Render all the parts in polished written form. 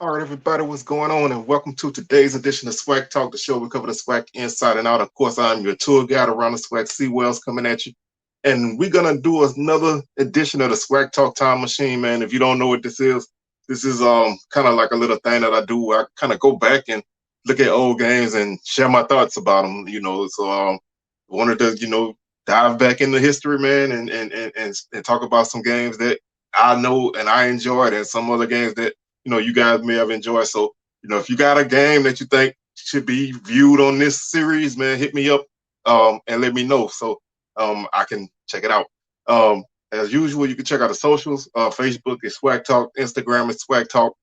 All right, everybody, what's going on? And welcome to today's edition of SWAC Talk, the show we cover the SWAC inside and out. Of course, I'm your tour guide around the SWAC Seawells coming at you. And we're going to do another edition of the SWAC Talk Time Machine, man. If you don't know what this is kind of like a little thing that I do where I kind of go back and look at old games and share my thoughts about them, wanted to, dive back into history, man, and talk about some games that I know and I enjoyed and some other games that you guys may have enjoyed. So, if you got a game that you think should be viewed on this series, man, hit me up and let me know so I can check it out. As usual, you can check out the socials. Facebook is Swag Talk, Instagram is Swag Talk,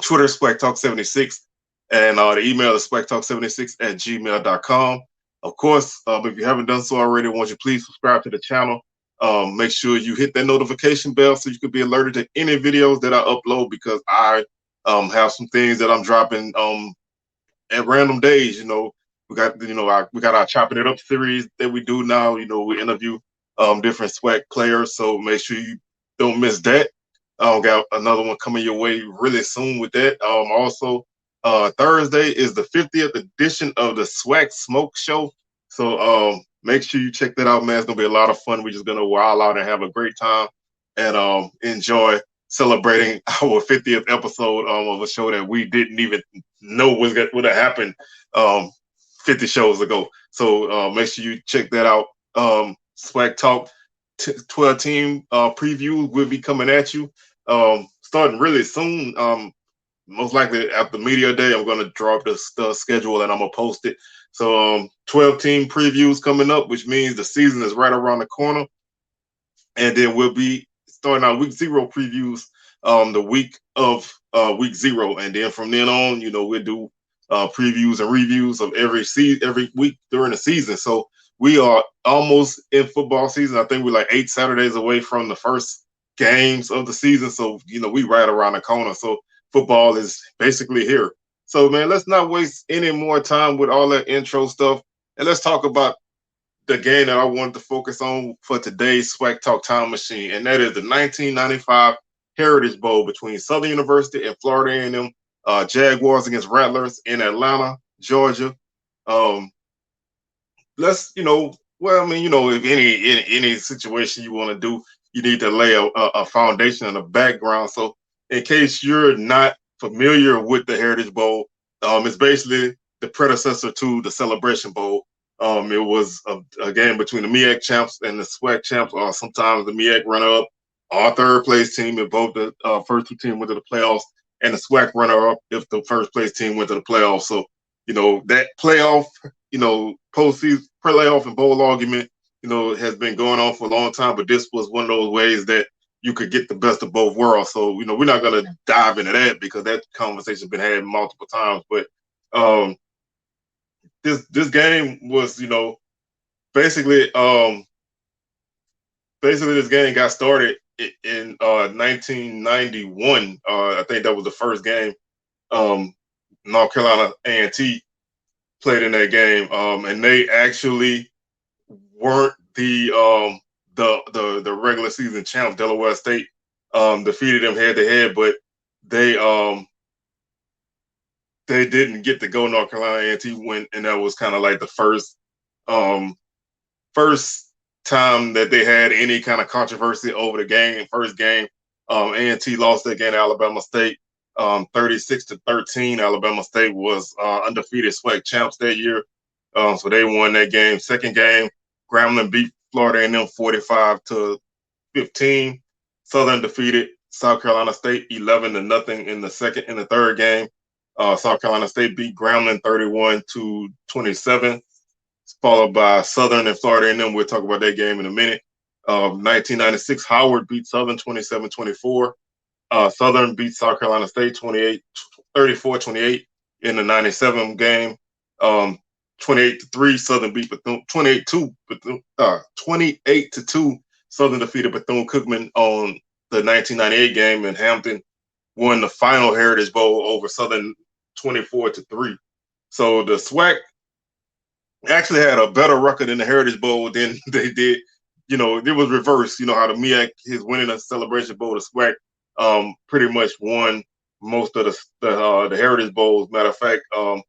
Twitter is Swag Talk 76, and the email is swagtalk76 at gmail.com. Of course, if you haven't done so already, I want you please subscribe to the channel. Make sure you hit that notification bell so you can be alerted to any videos that I upload because I have some things that I'm dropping at random days. We got our chopping it up series that we do now. We interview different SWAC players, so make sure you don't miss that. Got another one coming your way really soon with that. Also, Thursday is the 50th edition of the SWAC Smoke Show. So make sure you check that out, man. It's gonna be a lot of fun. We're just gonna wild out and have a great time and enjoy celebrating our 50th episode of a show that we didn't even know would have happened 50 shows ago. So make sure you check that out. Swag Talk 12 team previews will be coming at you starting really soon. Most likely after media day, I'm going to drop the schedule and I'm going to post it. So 12 team previews coming up, which means the season is right around the corner. And then we'll be starting our week 0 previews the week of week 0. And then from then on, we'll do previews and reviews of every week during the season. So we are almost in football season. I think we're like 8 Saturdays away from the first games of the season. So, we right around the corner. So football is basically here. So, man, let's not waste any more time with all that intro stuff. And let's talk about the game that I wanted to focus on for today's SWAC Talk Time Machine. And that is the 1995 Heritage Bowl between Southern University and Florida A&M. Jaguars against Rattlers in Atlanta, Georgia. Let's, if any situation you want to do, you need to lay a foundation and a background. So in case you're not familiar with the Heritage Bowl, it's basically the predecessor to the Celebration Bowl. It was a game between the MEAC champs and the SWAC champs, or sometimes the MEAC runner-up, our third place team if both the first two teams went to the playoffs, and the SWAC runner-up if the first place team went to the playoffs. So, that playoff, postseason playoff and bowl argument, has been going on for a long time, but this was one of those ways that you could get the best of both worlds. So, we're not going to dive into that because that conversation's been had multiple times. But this game was, basically this game got started in 1991. I think that was the first game North Carolina A&T played in that game, and they actually weren't the regular season champs. Delaware State defeated them head to head, but they didn't get to go. North Carolina A&T went, and that was kind of like the first time that they had any kind of controversy over the game. First game, A&T lost that game to Alabama State, 36-13. Alabama State was undefeated SWAC champs that year, so they won that game. Second game, Grambling beat Florida A&M 45-15. Southern defeated South Carolina State 11-0 in the third game. South Carolina State beat Grambling 31-27, followed by Southern and Florida A&M. We'll talk about that game in a minute. 1996, Howard beat Southern 27-24. Southern beat South Carolina State 34-28 in the 97 game. 28-3, Southern beat Bethune. 28-2, Southern defeated Bethune-Cookman on the 1998 game, and Hampton won the final Heritage Bowl over Southern 24-3. So the SWAC actually had a better record in the Heritage Bowl than they did. It was reversed. How the MEAC is winning a Celebration Bowl, the SWAC pretty much won most of the Heritage Bowls. Matter of fact, the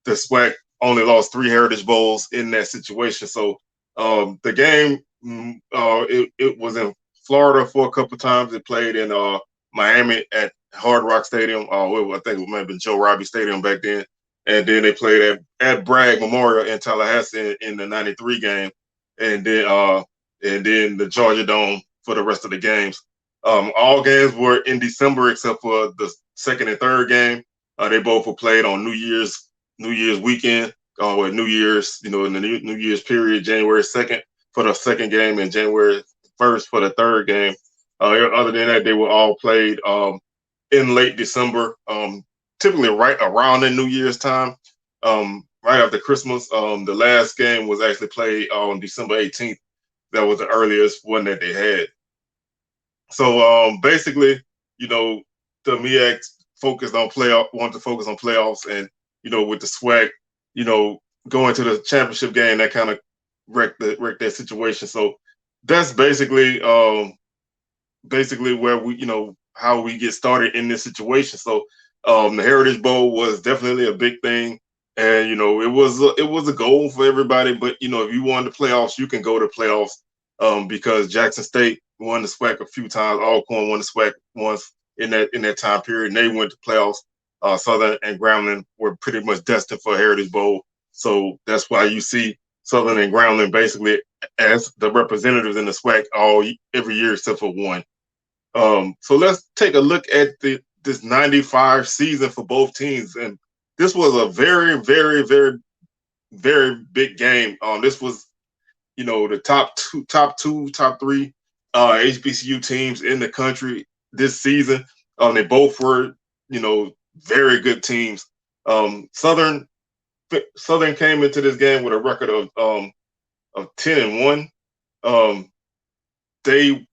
SWAC only lost 3 Heritage Bowls in that situation. So the game, it was in Florida for a couple of times. It played in Miami at Hard Rock Stadium. I think it might have been Joe Robbie Stadium back then. And then they played at Bragg Memorial in Tallahassee in the '93 game, and then the Georgia Dome for the rest of the games. All games were in December except for the second and third game. They both were played on New Year's weekend, with New Year's, in the New Year's period, January 2nd for the second game and January 1st for the third game. Other than that, they were all played in late December, typically right around the New Year's time, right after Christmas. The last game was actually played on December 18th. That was the earliest one that they had. So basically, the MEAC wanted to focus on playoffs, and with the SWAC, going to the championship game, that kind of wrecked that situation. So that's basically where we, how we get started in this situation. So the Heritage Bowl was definitely a big thing, and it was a goal for everybody. But if you wanted the playoffs, you can go to playoffs, because Jackson State won the SWAC a few times. Alcorn won the SWAC once in that time period, and they went to playoffs. Southern and Grambling were pretty much destined for a Heritage Bowl, so that's why you see Southern and Grambling basically as the representatives in the SWAC every year except for one. So let's take a look at this '95 season for both teams, and this was a very, very, very, very big game. This was, the top 3 HBCU teams in the country this season. They both were, very good teams. Southern came into this game with a record of 10-1. They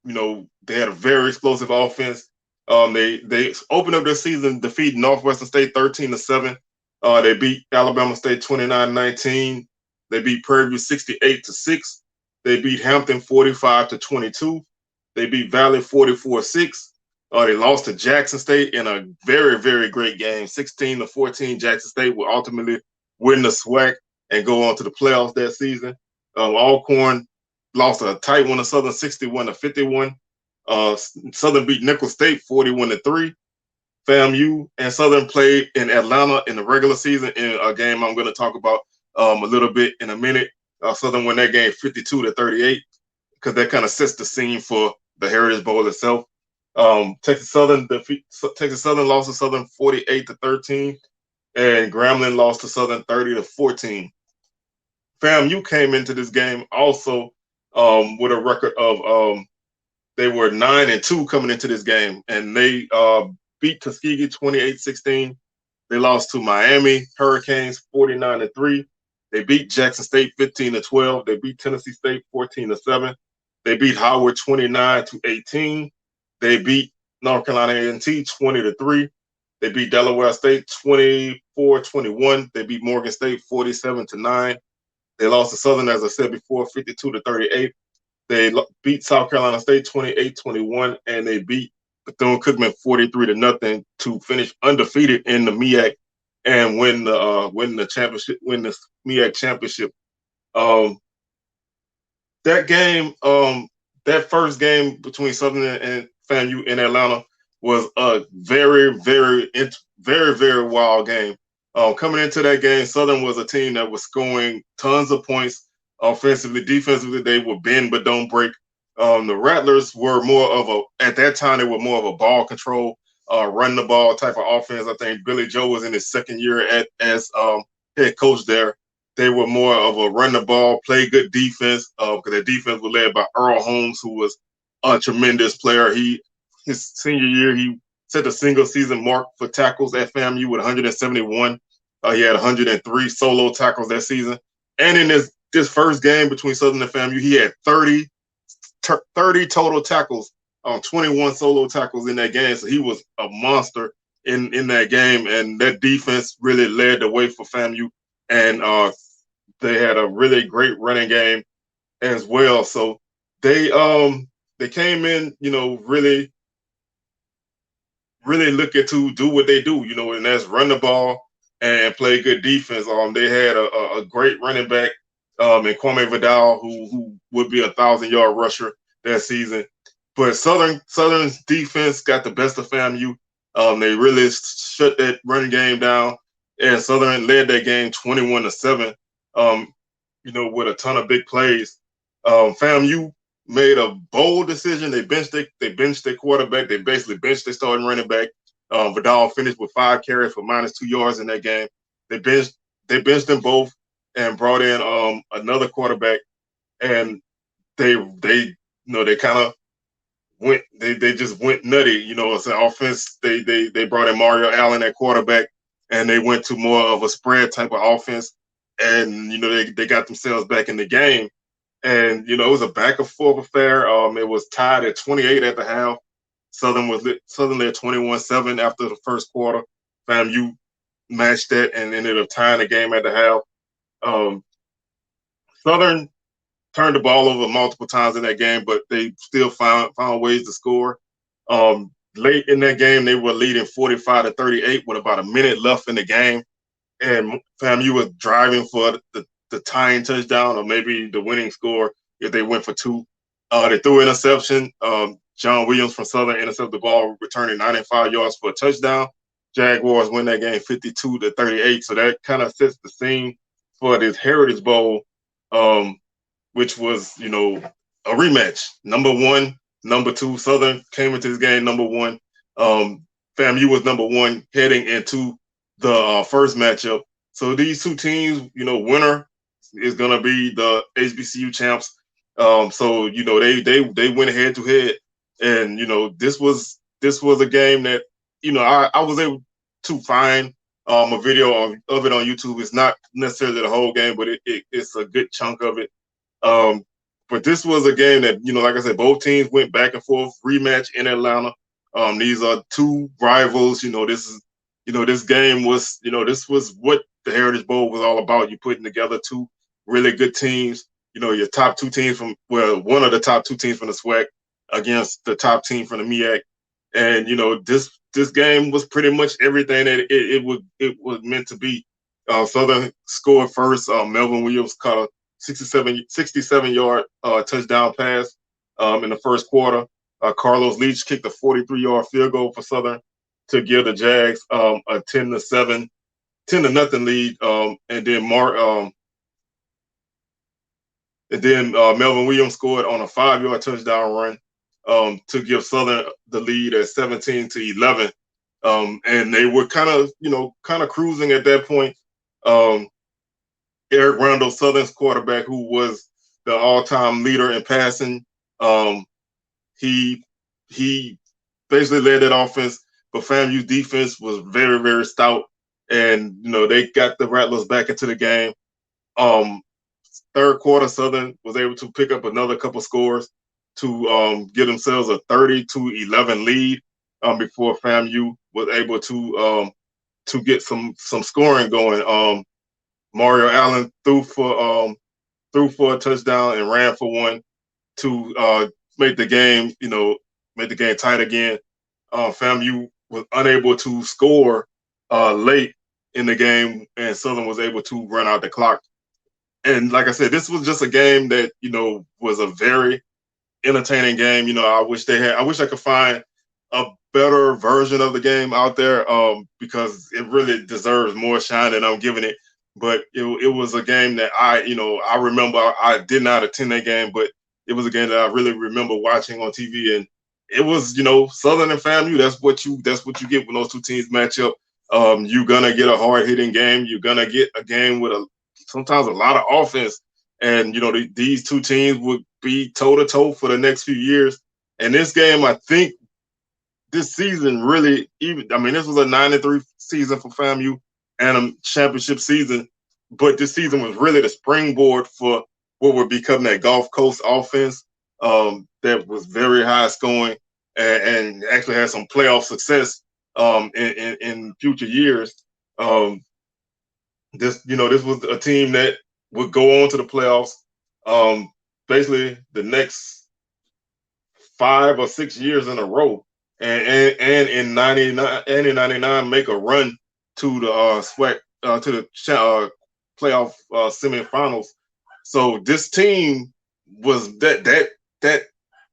had a very explosive offense. They opened up their season defeating Northwestern State 13-7. They beat Alabama State 29-19. They beat Prairie View 68-6. They beat Hampton 45-22. They beat Valley 44-6. They lost to Jackson State in a very, very great game, 16-14. Jackson State will ultimately win the SWAC and go on to the playoffs that season. Alcorn lost a tight one to Southern, 61-51. Southern beat Nicholls State 41-3. FAMU and Southern played in Atlanta in the regular season in a game I'm going to talk about a little bit in a minute. Southern won that game 52-38, because that kind of sets the scene for the Heritage Bowl itself. Texas Southern lost to Southern 48-13, and Grambling lost to Southern 30-14. FAMU came into this game also with a record of they were 9-2 coming into this game, and they beat Tuskegee 28-16. They lost to Miami Hurricanes 49-3. They beat Jackson State 15-12. They beat Tennessee State 14-7. They beat Howard 29-18. They beat North Carolina A&T 20-3. They beat Delaware State 24-21. They beat Morgan State 47-9. They lost to Southern, as I said before, 52-38. They beat South Carolina State 28-21, and they beat Bethune-Cookman 43-0 to finish undefeated in the MEAC and win the championship, win the MEAC championship. That game, that first game between Southern and FAMU in Atlanta was a very, very, very, very wild game. Coming into that game, Southern was a team that was scoring tons of points offensively. Defensively, they would bend but don't break. The Rattlers were at that time, they were more of a ball control, run the ball type of offense. I think Billy Joe was in his second year as head coach there. They were more of a run the ball, play good defense, because their defense was led by Earl Holmes, who was a tremendous player. His senior year, he set the single season mark for tackles at FAMU with 171. He had 103 solo tackles that season. And in this first game between Southern and FAMU, he had 30 total tackles, 21 solo tackles in that game. So he was a monster in that game. And that defense really led the way for FAMU. And they had a really great running game as well. So they came in, really really looking to do what they do, and that's run the ball and play good defense. They had a great running back in Kwame Vidal, who would be 1,000-yard rusher that season. But Southern's defense got the best of FAMU. They really shut that running game down, and Southern led that game 21-7. With a ton of big plays. FAMU made a bold decision. They benched their quarterback. They basically benched their starting running back. Vidal finished with 5 carries for -2 yards in that game. They benched them both and brought in another quarterback, and they kind of they just went nutty. It's an offense. They brought in Mario Allen at quarterback, and they went to more of a spread type of offense, and they got themselves back in the game. And it was a back and forth affair. It was tied at 28 at the half. Southern led 21-7 after the first quarter. FAMU matched that and ended up tying the game at the half. Southern turned the ball over multiple times in that game, but they still found ways to score. Late in that game, they were leading 45-38 with about a minute left in the game, and FAMU was driving for the tying touchdown or maybe the winning score if they went for 2. They threw an interception. John Williams from Southern intercepted the ball, returning 95 yards for a touchdown. Jaguars win that game 52-38. So that kind of sets the scene for this Heritage Bowl, which was, a rematch. Number 1, number 2. Southern came into this game number 1. FAMU was number 1 heading into the first matchup. So these two teams, winner is gonna be the HBCU champs. So they went head to head, and this was a game that I was able to find a video of it on YouTube. It's not necessarily the whole game, but it's a good chunk of it. But this was a game that like I said, both teams went back and forth. Rematch in Atlanta. These are two rivals. This game was this was what the Heritage Bowl was all about. You putting together two really good teams. Your top 2 teams one of the top 2 teams from the SWAC against the top team from the MEAC, and this game was pretty much everything that it was meant to be. Southern scored first. Melvin Williams caught a 67-yard touchdown pass in the first quarter. Carlos Leach kicked a 43-yard field goal for Southern to give the Jags a 10-0 lead. And then Melvin Williams scored on a 5-yard touchdown run to give Southern the lead at 17-11. And they were kind of cruising at that point. Eric Randall, Southern's quarterback, who was the all-time leader in passing, he basically led that offense. But FAMU's defense was very, very stout, and they got the Rattlers back into the game. Third quarter, Southern was able to pick up another couple scores to give themselves a 30-11 lead before FAMU was able to get some scoring going. Mario Allen threw for a touchdown and ran for one to make the game tight again. FAMU was unable to score late in the game, and Southern was able to run out the clock. And like I said, this was just a game that was a very entertaining game. I wish I could find a better version of the game out there because it really deserves more shine than I'm giving it. But it was a game that I remember. I did not attend that game, but it was a game that I really remember watching on TV. And it was, Southern and FAMU. That's what you get when those two teams match up. You're gonna get a hard hitting game. You're gonna get a game with sometimes a lot of offense. And these two teams would be toe to toe for the next few years. And this game, I think, this season really this was a 9-3 season for FAMU and a championship season, but this season was really the springboard for what would become that Gulf Coast offense that was very high scoring and actually had some playoff success in future years. This was a team that would go on to the playoffs basically the next 5 or 6 years in a row. and in 99 and in 99 make a run to the SWAC to the playoff semifinals. So this team was that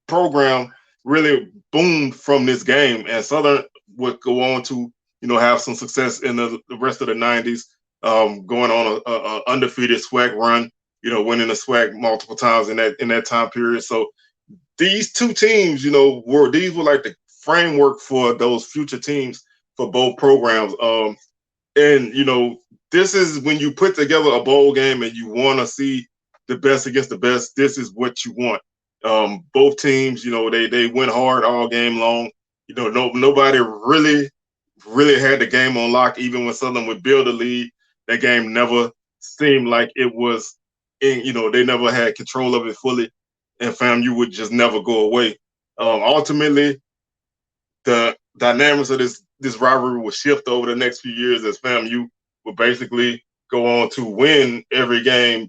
program really boomed from this game, and Southern would go on to have some success in the rest of the 90s, going on a undefeated SWAC run, winning the SWAC multiple times in that time period. So these two teams, were like the framework for those future teams for both programs. And this is when you put together a bowl game and you want to see the best against the best. This is what you want. Both teams, they went hard all game long. Nobody really had the game on lock. Even when Southern would build a lead, that game never seemed like it was in. They never had control of it fully, and FAMU would just never go away. Ultimately, the dynamics of this rivalry will shift over the next few years as FAMU will basically go on to win every game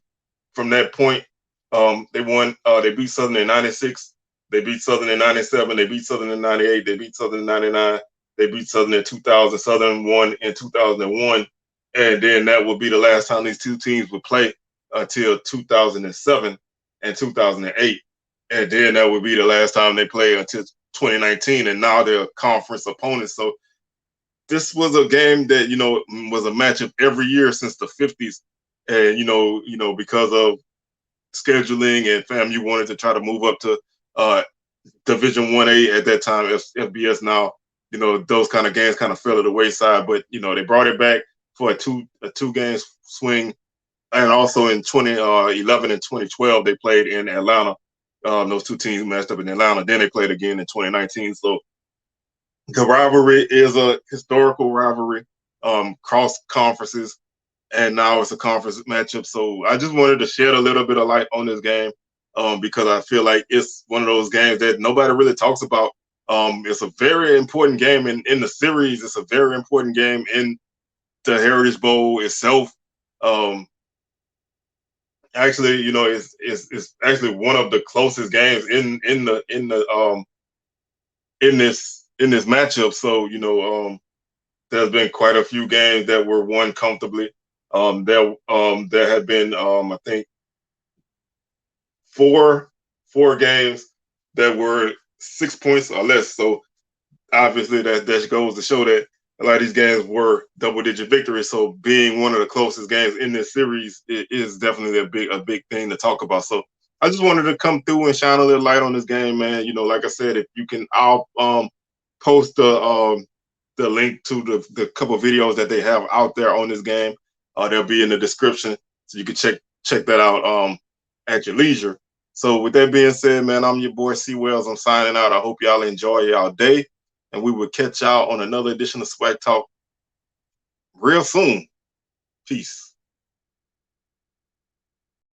from that point. They won. They beat Southern in '96. They beat Southern in '97. They beat Southern in '98. They beat Southern in '99. They beat Southern in 2000. Southern won in 2001, and then that will be the last time these two teams would play until 2007 and 2008, and then that would be the last time they play until 2019. And now they're conference opponents. So this was a game that was a matchup every year since the '50s, and because of scheduling and FAMU wanted to try to move up to Division 1A at that time, FBS now. Those kind of games kind of fell to the wayside, but they brought it back for a two game swing, and also in 2011 and 2012 they played in Atlanta. Those two teams matched up in Atlanta. Then they played again in 2019. So the rivalry is a historical rivalry, cross conferences, and now it's a conference matchup. So I just wanted to shed a little bit of light on this game, because I feel like it's one of those games that nobody really talks about. It's a very important game in the series. It's a very important game in the Heritage Bowl itself. Actually, it's actually one of the closest games in this matchup. So there's been quite a few games that were won comfortably. There had been I think four games that were 6 points or less. So obviously that goes to show that a lot of these games were double-digit victories. So being one of the closest games in this series is definitely a big thing to talk about. So I just wanted to come through and shine a little light on this game, man. Like I said, if you can, I'll post the link to the couple of videos that they have out there on this game. They'll be in the description, so you can check that out at your leisure. So with that being said, man, I'm your boy C Wells. I'm signing out. I hope y'all enjoy y'all day, and we will catch y'all on another edition of SWACTalk real soon. Peace.